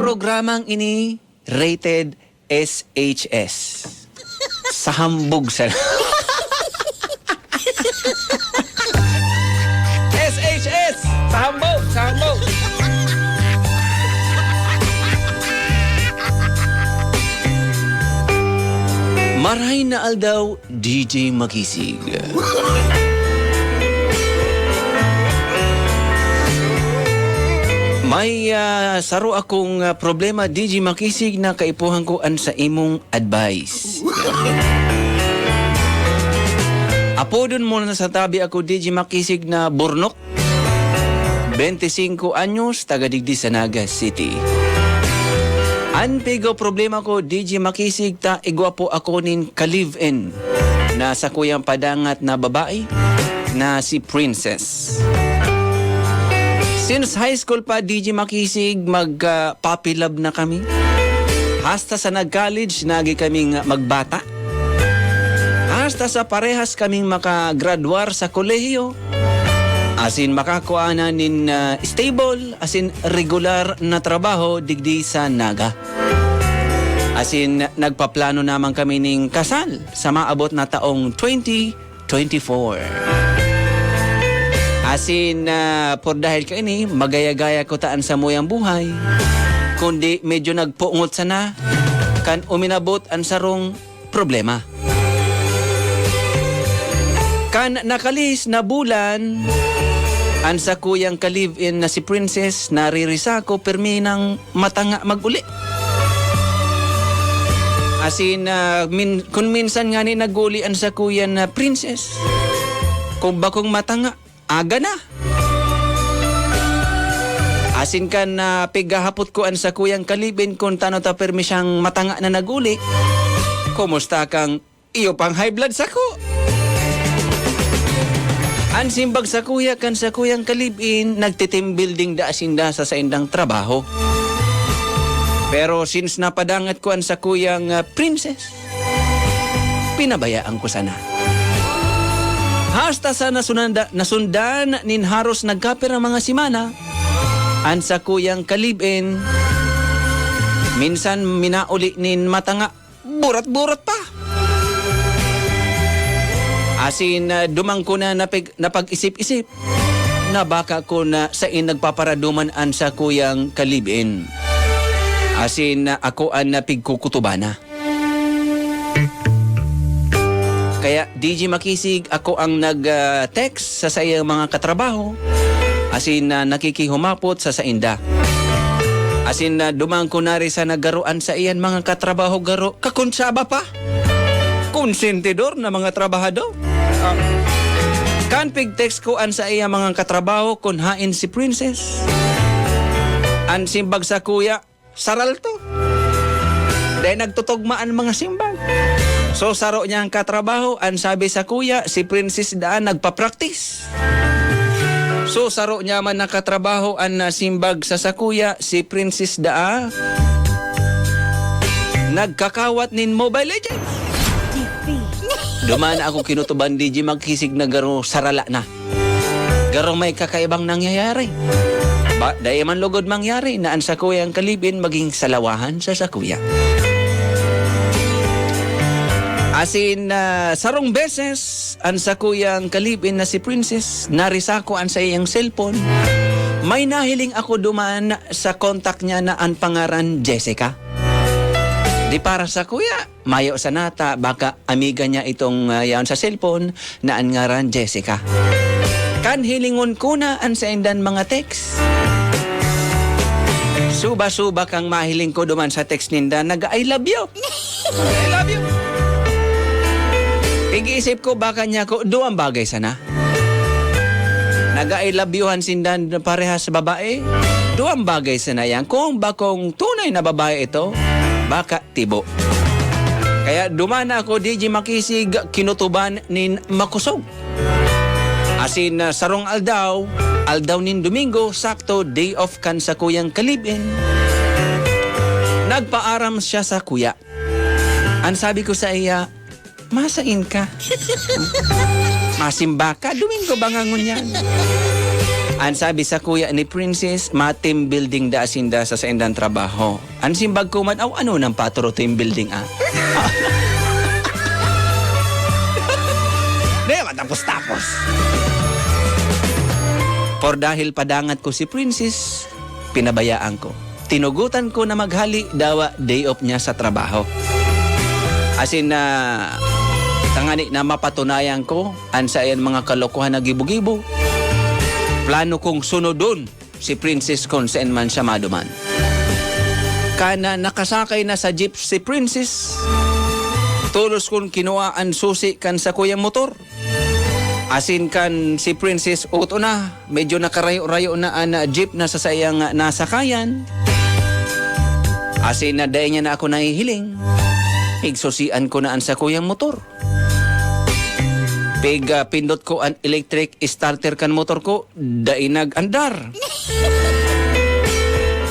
programang ini rated SHS. Sa hambog sa... SHS! Sa hambog! Sa hambog! Maray na aldaw, DJ Makisig. May saro akong problema, DJ Makisig, na kaipuhan ko an sa imong advice. Apodon mo na sa tabi ako, DJ Makisig, na Burnok. 25 anyos, taga-digdi sa Naga City. Anpigo problema ko, DJ Makisig, ta igwapo ako nin ka-live-in na sa kuyang padangat na babae na si Princess. Since high school pa, DJ Makisig, mag-puppy love na kami. Hasta sa nag-college, nagi kaming magbata. Hasta sa parehas kaming makagraduar sa kolehiyo. Asin makakuha na nin stable, asin regular na trabaho digdi sa Naga. Asin nagpaplano naman kami ning kasal sa maabot na taong 2024. Asin por dahil ka ini, magaya-gaya ko taan sa muyang buhay. Kundi medyo nagpuungot sana, kan uminabot ang sarong problema. Kan nakalis na bulan, ang sa kuyang ka-live-in na si Princess, naririsa ko permi ng matanga mag-uli. Asin, kung minsan nga ni nag-uli ang sa kuya na Princess, kung bakong matanga, aga na. Asin ka na pigahapot ko ang sa kuyang ka-live-in kung tano ta permi siyang matanga na nag-uli. Kumusta kang iyo pang high blood sa ko? Ang simbag sa kuya kan sa kuyang kalibin, nagtitim building da asinda sa indang trabaho. Pero since napadangat ko ang sa kuyang Princess, pinabayaan ko sana. Hasta sa nasundan nin haros nagkapir ang mga simana, ang sa kuyang kalibin, minsan minauli nin matanga, burat-burat pa. Asin dumang ko na napag-isip-isip na baka ko na sa nagpaparaduman an sa kuyang kalibin. Asin ako ang napigkukutubana. Kaya DJ Makisig, ako ang nag-text sa iyang mga katrabaho. Asin nakikihumapot sa sainda. Asin dumang ko na rin sa nagaruan sa iyan mga katrabaho garo. Kakunsaba pa. Konsentidor na mga trabahador. Kan pig-text ko an sa iya mga katrabaho kung hain si Princess. An simbag sa kuya, saral to. Dahil nagtutugmaan mga simbag. So saro niya ang katrabaho, an sabi sa kuya, si Princess daan nagpa-practice. So saro niya man nakatrabaho an simbag sa kuya, si Princess daan nagkakawat nin Mobile Legends. Duman ako kinutuban DJ Makisig na garo sarala na. Garo may kakaibang nangyayari. Dahil man lugod mangyari na ang sa kuyang kalibin maging salawahan sa sakuya. Asin sarong beses ang sa kuyang kalibin na si Princess narisako ang sa iyang cellphone. May nahiling ako duman sa kontak niya na ang pangaran Jessica. Di para sa kuya, mayo sa nata, baka amiga niya itong yaon sa cellphone na ang ngaran Jessica. Kan hilingon ko na ang sa indan mga text. Suba-suba kang mahiling ko duman sa text ninda, nag-I love you. I love you. Pag-iisip ko baka niya ko, doang bagay sana. Nag-I love youhan sindan parehas sa babae, doang bagay sana yan. Kung bakong tunay na babae ito, baka tibo. Kaya dumana ako DJ Makisig kinutuban nin makusog. Asin sarong aldaw nin Domingo, sakto day off kan sa kuyang kalibin. Nagpaaram siya sa kuya. Ang sabi ko sa iya, masain ka. Masimba ka, Domingo bangangon yan. Ang sabi sa kuya ni Princess, team building da asinda sa indang trabaho. Ang simbag ko man, ano nang paturo team building Di matapos-tapos. Por dahil padangat ko si Princess, pinabayaan ko. Tinugutan ko na maghali dawa day off niya sa trabaho. Asin na tangani na mapatunayan ko an sa iyan mga kalokohan na gibo-gibo. Plano kong sunodon si Princess kung saan man siya maduman. Kana nakasakay na sa jeep si Princess, tulos kong kinuhaan susi kan sa kuyang motor. Asin kan si Princess uto na, medyo nakarayo-rayo na jeep na sa sayang nasakayan. Asin na dahil niya na ako nahihiling. Igsusian ko na an sa kuyang motor. Pindot ko ang electric starter kan motor ko, dainag andar.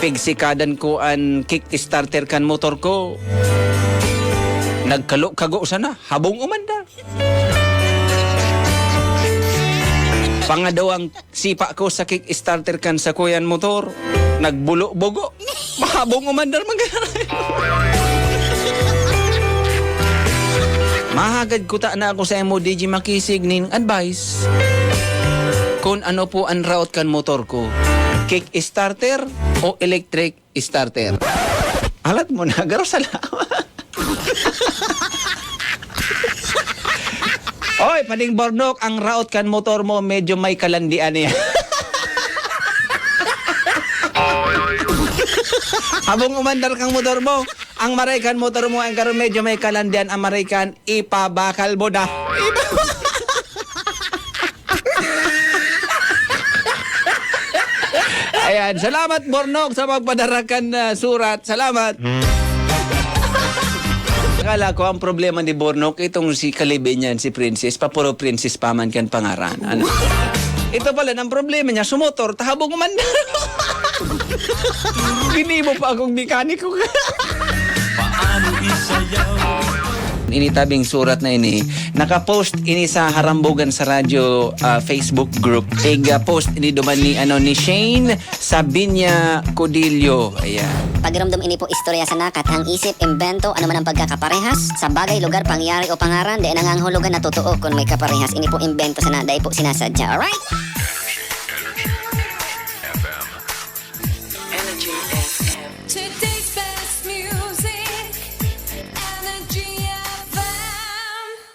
Sikadan ko ang kick starter kan motor ko, nagkago sana, habong umandar. Pangadawang sipa ko sa kick starter kan sa kuyan motor, nagbulo-bogo, mahabong umandar magkakaroon. Mahagad ko ta na ako sa mo DJ makisig ning advice kung ano po ang route kan motor ko. Kick starter o electric starter? Alat mo na, garo salamat. Oy, Paning Bornok, ang route kan motor mo medyo may kalandian niya. Habang umandar kang motor mo, ang Maraykan motor mo, ang karon medyo may kalandian, ang Maraykan, ipabakal mo na. Ayan, salamat Bornok sa pagpadarakan na surat. Salamat. Akala ko ang problema ni Bornok, itong si Kalibinyan, si Princess, papuro Princess paman kan pangaran. Ano? Ito pala, ang problema niya, sumotor, tahabong umandar. Hindi mo pa akong mekaniko. Paano isayaw? Initabing surat na ini, nakapost ini sa Harambugan sa Radyo Facebook group. Post ini duman ni Shane Sabinya Codillo. Ayan. Pagramdam ini po istorya sa nakat, ang isip, imbento, ano man ang pagkakaparehas sa bagay, lugar, pangyari o pangaran, di ang hulugan na totoo kung may kaparehas. Ini po imbento sa na, dahil po sinasadya. Alright?